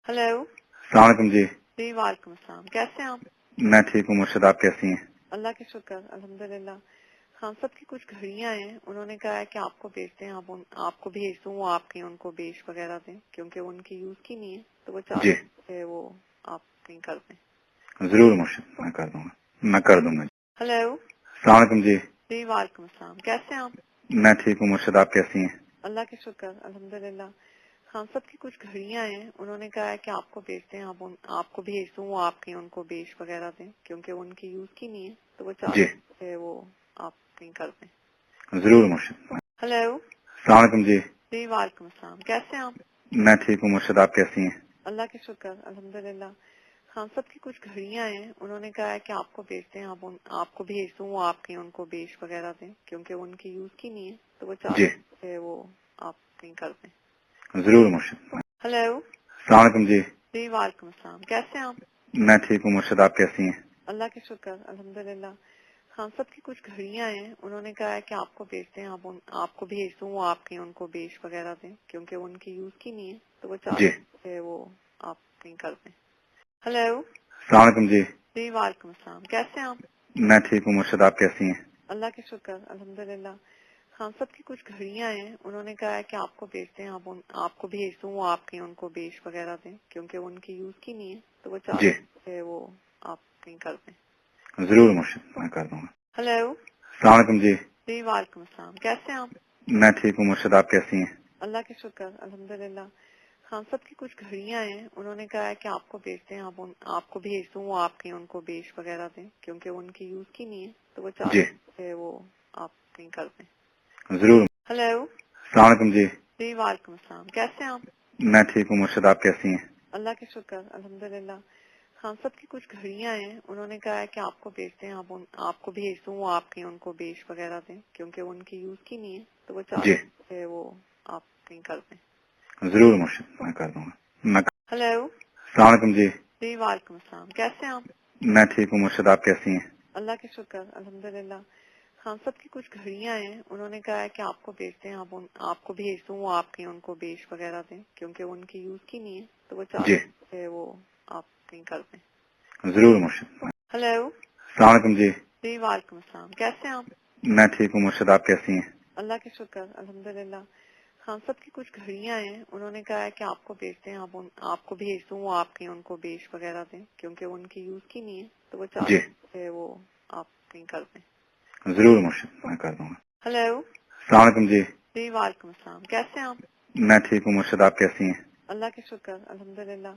Hello. अस्सलाम वालेकुम जी। जी वालेकुम अस्सलाम। कैसे हैं आप? मैं ठीक हूँ मुर्शद, आप कैसी हैं? अल्लाह के शुक्र अल्हम्दुलिल्लाह। खान साहब की कुछ घड़ियां हैं, उन्होंने कहा है कि आपको भेज दें, आपको भेज दूं, वो आपके उनको बेच वगैरह दें क्योंकि उनकी यूज की नहीं है, तो वो जी चाहते थे वो आप कहीं कर दें। जरूर मुर्शद, मैं कर दूंगा, मैं कर दूंगा। हेलो। अस्सलाम वालेकुम जी। जी वालेकुम अस्सलाम। कैसे हैं आप? मैं ठीक हूँ मुर्शद, आप कैसी हैं? अल्लाह के शुक्र अल्हम्दुलिल्लाह। खान साहब की कुछ घड़ियां हैं, उन्होंने कहा है कि आपको भेज दें, आपको भेज दूं, वो आपके उनको बेच वगैरह दें क्योंकि उनकी यूज की नहीं है, तो वो जी चाहते थे वो आप कहीं कर दें। जरूर मुर्शद। हेलो। अस्सलाम वालेकुम जी। जी वालेकुम अस्सलाम। कैसे हैं आप? मैं ठीक हूँ मुर्शद, आप कैसी हैं? अल्लाह के शुक्र अल्हम्दुलिल्लाह। खान साहब की कुछ घड़ियां हैं, उन्होंने कहा है कि आपको भेज दें, आपको भेज दूं, वो आपके उनको बेच वगैरह दें क्योंकि उनकी यूज की नहीं है, तो वो जी चाहते थे वो आप कहीं कर दें। जरूर मुर्शद। हेलो। अस्सलाम वालेकुम जी। जी वालेकुम अस्सलाम। कैसे हैं आप? मैं ठीक हूँ मुर्शद, आप कैसी हैं? अल्लाह के शुक्र अल्हम्दुलिल्लाह। खान साहब की कुछ घड़ियां हैं, उन्होंने कहा है कि आपको भेज दें, आपको भेज दूं, वो आपके उनको बेच वगैरह दें क्योंकि उनकी यूज की नहीं है, तो वो जी चाहते थे वो आप कहीं कर दें। हेलो। अस्सलाम वालेकुम जी। जी वालेकुम अस्सलाम। कैसे हैं आप? मैं ठीक हूँ मुर्शद, आप कैसी हैं? अल्लाह के शुक्र अल्हम्दुलिल्लाह। खान साहब की कुछ घड़ियां हैं, उन्होंने कहा है कि आपको भेज दें, आपको भेज दूं, वो आपके उनको बेच वगैरह दें क्योंकि उनकी यूज की नहीं है, तो वो जी चाहते थे वो आप कहीं कर दें। जरूर मुर्शद, मैं कर दूंगा। हेलो। अस्सलाम वालेकुम जी। जी वालेकुम अस्सलाम। कैसे हैं आप? मैं ठीक हूँ मुर्शद, आप कैसी हैं? अल्लाह के शुक्र अल्हम्दुलिल्लाह। खान साहब की कुछ घड़ियां हैं, उन्होंने कहा है कि आपको भेज दें, आपको भेज दूं, वो आपके उनको बेच वगैरह दें क्योंकि उनकी यूज की नहीं है, तो वो जी चाहते थे वो आप कहीं कर दें। जरूर। हेलो। अस्सलाम वालेकुम जी। जी वालेकुम अस्सलाम। कैसे हैं आप? मैं ठीक हूँ मुर्शद, आप कैसी हैं? अल्लाह के शुक्र अल्हम्दुलिल्लाह। खान साहब की कुछ घड़ियां हैं, उन्होंने कहा है कि आपको भेज दें, आपको भेज दूं, वो आपके उनको बेच वगैरह दें क्योंकि उनकी यूज की नहीं है, तो वो जी चाहते थे वो आप कहीं कर दें। जरूर मुर्शद, मैं कर दूंगा। मैं हेलो। अस्सलाम वालेकुम जी। जी वालेकुम अस्सलाम। कैसे हैं आप? मैं ठीक हूँ मुर्शद, आप कैसी हैं? अल्लाह के शुक्र अल्हम्दुलिल्लाह। खान साहब की कुछ घड़ियां हैं, उन्होंने कहा है कि आपको भेज दें, आपको भेज दूं, वो आपके उनको बेच वगैरह दें क्योंकि उनकी यूज की नहीं है, तो वो जी चाहते थे वो आप कहीं कर दें। जरूर मुर्शद। हेलो। अस्सलाम वालेकुम जी। जी वालेकुम अस्सलाम। कैसे हैं आप? मैं ठीक हूँ मुर्शद, आप कैसी हैं? अल्लाह के शुक्र अल्हम्दुलिल्लाह। खान साहब की कुछ घड़ियां हैं, उन्होंने कहा है कि आपको भेज दें, आपको भेज दूं, वो आपके उनको बेच वगैरह दें क्योंकि उनकी यूज की नहीं है, तो वो जी चाहते थे वो आप कहीं कर दें। जरूर मुर्शद, मैं कर दूंगा। हेलो। अस्सलाम वालेकुम जी। जी वालेकुम अस्सलाम। कैसे हैं आप? मैं ठीक हूँ मुर्शद, आप कैसी हैं? अल्लाह के शुक्र अल्हम्दुलिल्लाह।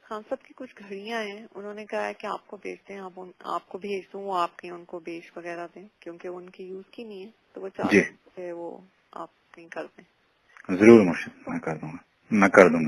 खान साहब की कुछ घड़ियां हैं, उन्होंने कहा है कि आपको भेज दें, आपको भेज दूं, वो आपके उनको बेच वगैरह दें क्योंकि उनकी यूज की नहीं है, तो वो जी चाहते थे वो आप कहीं कर दें। जरूर मुर्शद, मैं कर दूंगा, मैं कर दूंगा।